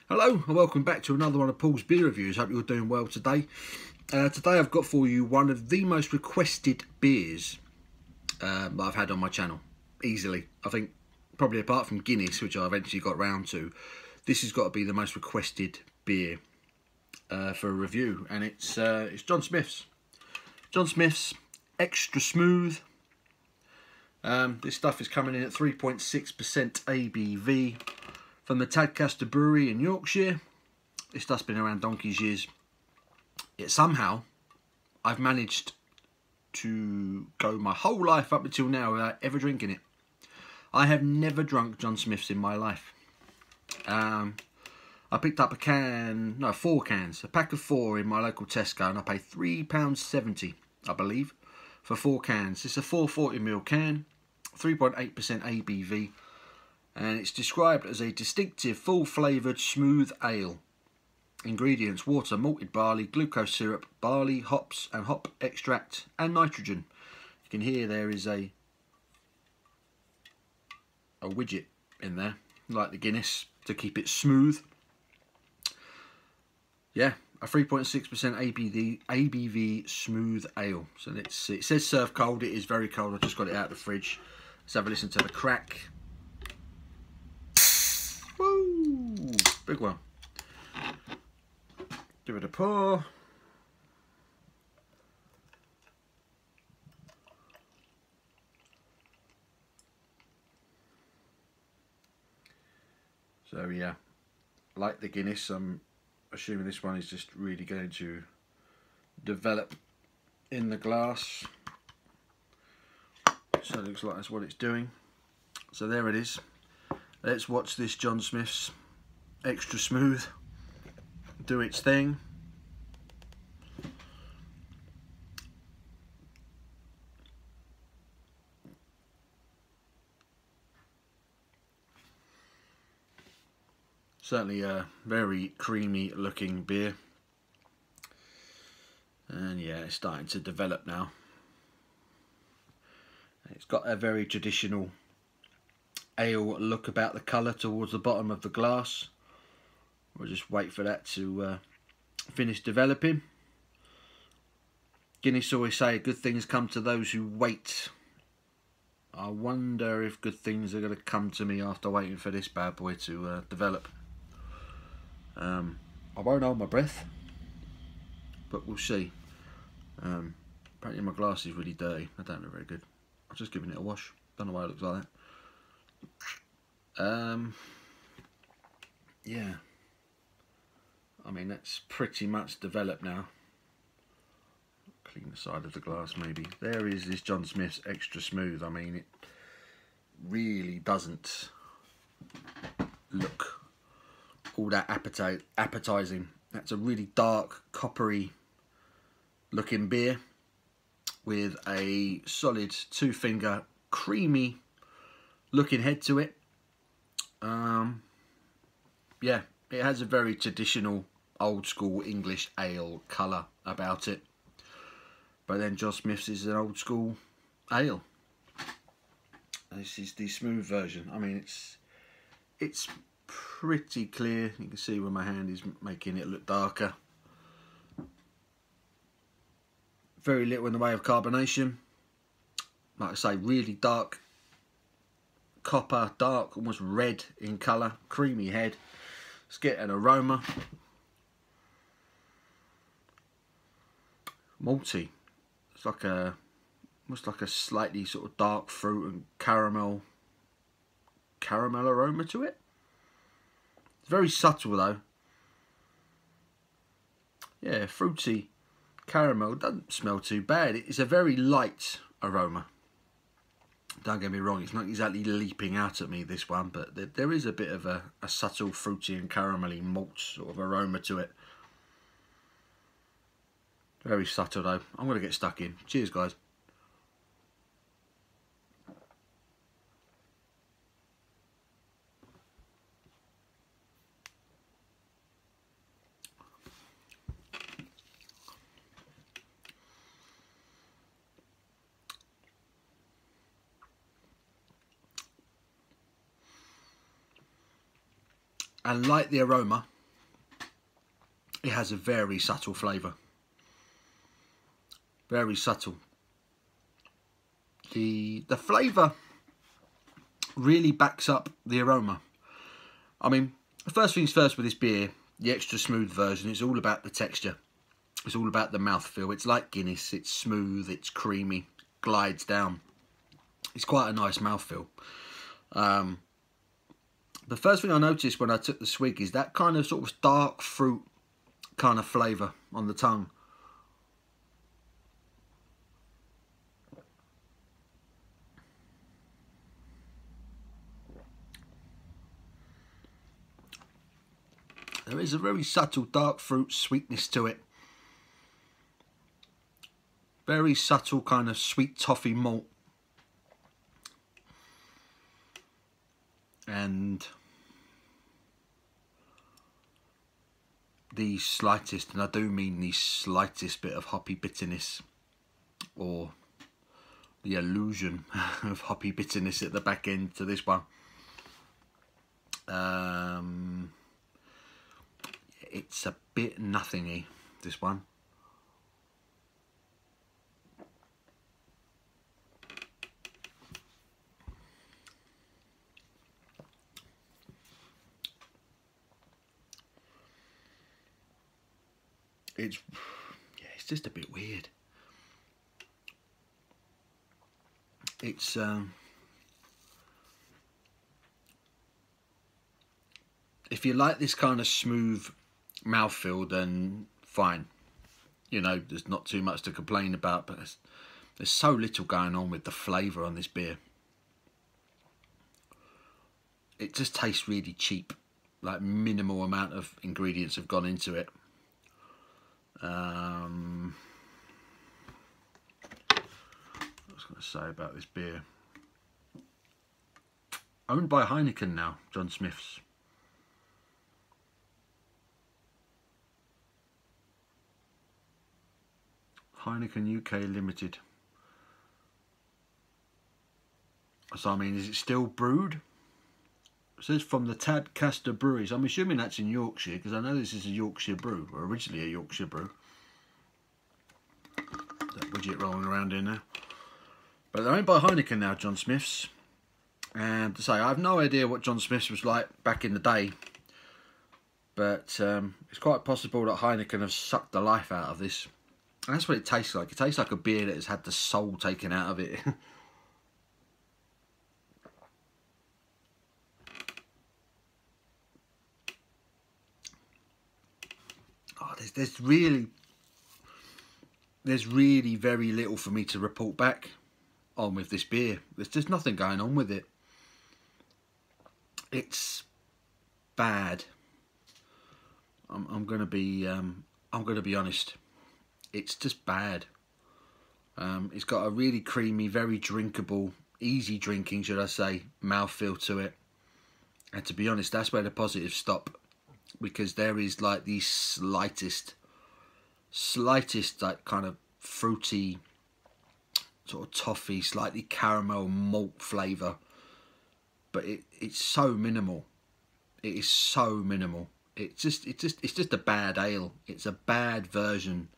Hello and welcome back to another one of Paul's beer reviews. Hope you're doing well today. Today I've got for you one of the most requested beers that I've had on my channel. Easily. I think probably apart from Guinness, which I eventually got round to, this has got to be the most requested beer for a review. And it's John Smith's. John Smith's Extra Smooth. This stuff is coming in at 3.6% ABV. From the Tadcaster Brewery in Yorkshire. This stuff's been around donkey's years. Yet somehow, I've managed to go my whole life up until now without ever drinking it. I have never drunk John Smith's in my life. I picked up 4 cans, a pack of 4 in my local Tesco, and I paid £3.70, I believe, for 4 cans. It's a 440ml can, 3.8% ABV. And it's described as a distinctive, full-flavoured, smooth ale. Ingredients: water, malted barley, glucose syrup, barley, hops and hop extract, and nitrogen. You can hear there is a widget in there, like the Guinness, to keep it smooth. Yeah, a 3.6% ABV smooth ale. So it says serve cold. It is very cold. I just got it out of the fridge. Let's have a listen to the crack. Woo! Big one. Give it a pour. So yeah, like the Guinness, I'm assuming this one is just really going to develop in the glass. So it looks like that's what it's doing. So there it is. Let's watch this John Smith's Extra Smooth do its thing. Certainly a very creamy looking beer. And yeah, it's starting to develop now. It's got a very traditional ale look about the colour towards the bottom of the glass. We'll just wait for that to finish developing. Guinness always say good things come to those who wait. I wonder if good things are going to come to me after waiting for this bad boy to develop. I won't hold my breath, but we'll see. Apparently my glass is really dirty. I don't look very good. I've just given it a wash. Don't know why it looks like that. Yeah, I mean that's pretty much developed now. Clean the side of the glass maybe. There is this John Smith's Extra Smooth. I mean, it really doesn't look all that appetizing. That's a really dark, coppery looking beer with a solid 2-finger creamy looking head to it. Yeah, it has a very traditional old school English ale colour about it, but then John Smith's is an old school ale. This is the smooth version. I mean, it's pretty clear. You can see where my hand is making it look darker. Very little in the way of carbonation. Like I say, really dark copper, dark, almost red in colour, creamy head. Let's get an aroma. Malty. It's like almost like a slightly sort of dark fruit and caramel aroma to it. It's very subtle though. Yeah, fruity caramel. Doesn't smell too bad. It's a very light aroma. Don't get me wrong, it's not exactly leaping out at me, this one, but there is a bit of a subtle fruity and caramelly malt sort of aroma to it. Very subtle though. I'm going to get stuck in. Cheers, guys. And like the aroma, it has a very subtle flavour. Very subtle. The flavour really backs up the aroma. I mean, the first things first with this beer, the extra smooth version, it's all about the texture. It's all about the mouthfeel. It's like Guinness. It's smooth, it's creamy, glides down. It's quite a nice mouthfeel. The first thing I noticed when I took the swig is that kind of sort of dark fruit kind of flavour on the tongue. There is a very subtle dark fruit sweetness to it. Very subtle kind of sweet toffee malt. And the slightest, and I do mean the slightest bit of hoppy bitterness, or the illusion of hoppy bitterness at the back end to this one. It's a bit nothingy, this one. It's just a bit weird. It's if you like this kind of smooth mouthfeel, then fine. You know, there's not too much to complain about, but there's so little going on with the flavour on this beer. It just tastes really cheap, like minimal amount of ingredients have gone into it. What was I going to say about this beer? Owned by Heineken now, John Smith's. Heineken UK Limited. So I mean, is it still brewed? It says from the Tadcaster Breweries. I'm assuming that's in Yorkshire, because I know this is a Yorkshire brew, or originally a Yorkshire brew. That widget rolling around in there. But they're owned by Heineken now, John Smith's. And to say, I have no idea what John Smith's was like back in the day. But it's quite possible that Heineken have sucked the life out of this. And that's what it tastes like. It tastes like a beer that has had the soul taken out of it. Oh, there's really very little for me to report back on with this beer. There's just nothing going on with it. It's bad. I'm gonna be honest. It's just bad. It's got a really creamy, very drinkable, easy drinking, should I say, mouthfeel to it. And to be honest, that's where the positives stop, because there is like the slightest like kind of fruity, sort of toffee, slightly caramel malt flavour, but it's so minimal. It is so minimal. It's just a bad ale. It's a bad version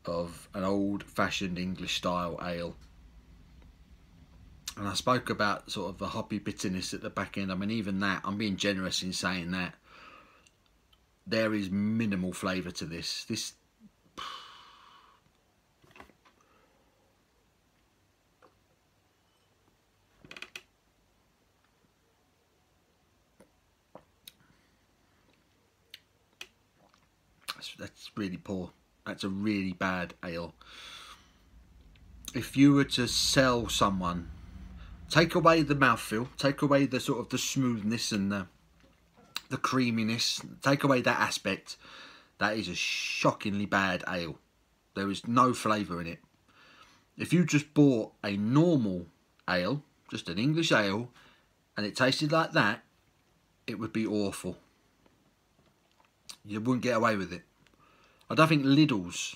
of an old-fashioned English style ale. And I spoke about sort of the hoppy bitterness at the back end. I mean, even that, I'm being generous in saying that. There is minimal flavour to this. That's really poor. That's a really bad ale. If you were to sell someone, take away the mouthfeel, take away the sort of the smoothness and the creaminess, take away that aspect, that is a shockingly bad ale. There is no flavour in it. If you just bought a normal ale, just an English ale, and it tasted like that, it would be awful. You wouldn't get away with it. I don't think Lidl's,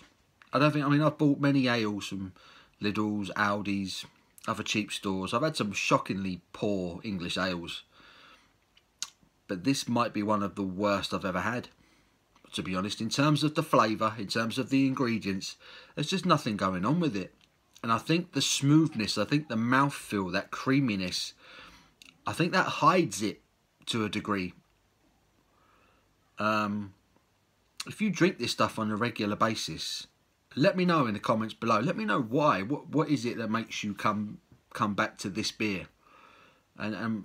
I mean, I've bought many ales from Lidl's, Aldi's, other cheap stores. I've had some shockingly poor English ales. But this might be one of the worst I've ever had. to be honest. In terms of the flavour, in terms of the ingredients, there's just nothing going on with it. And I think the smoothness, I think the mouthfeel, that creaminess, I think that hides it to a degree. If you drink this stuff on a regular basis, let me know in the comments below. Let me know why. What is it that makes you come back to this beer? And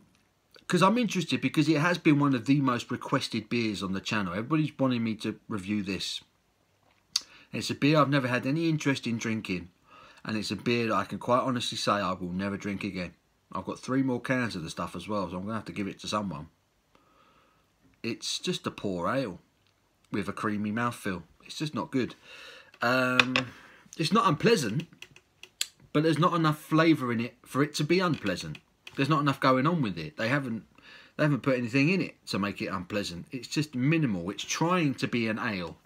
because I'm interested, because it has been one of the most requested beers on the channel. Everybody's wanting me to review this. It's a beer I've never had any interest in drinking, and it's a beer that I can quite honestly say I will never drink again. I've got 3 more cans of the stuff as well, so I'm going to have to give it to someone. It's just a poor ale with a creamy mouthfeel. It's just not good. It's not unpleasant, but there's not enough flavour in it for it to be unpleasant. There's not enough going on with it. They haven't put anything in it to make it unpleasant. It's just minimal. It's trying to be an ale,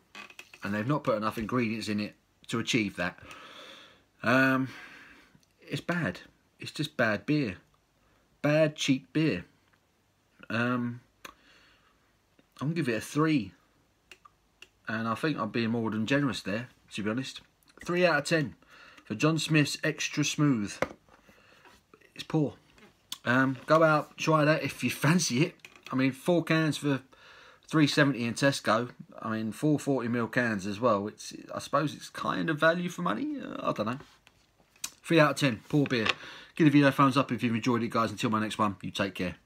and they've not put enough ingredients in it to achieve that. It's bad. It's just bad beer. Bad, cheap beer. I'm going to give it a 3. And I think I'm being more than generous there, to be honest. 3 out of 10 for John Smith's Extra Smooth. It's poor. Go out, try that if you fancy it. I mean, 4 cans for $3.70 in Tesco. I mean, 4 40ml cans as well. I suppose it's kind of value for money. I don't know. 3 out of 10. Poor beer. Give the video a thumbs up if you've enjoyed it, guys. Until my next one, you take care.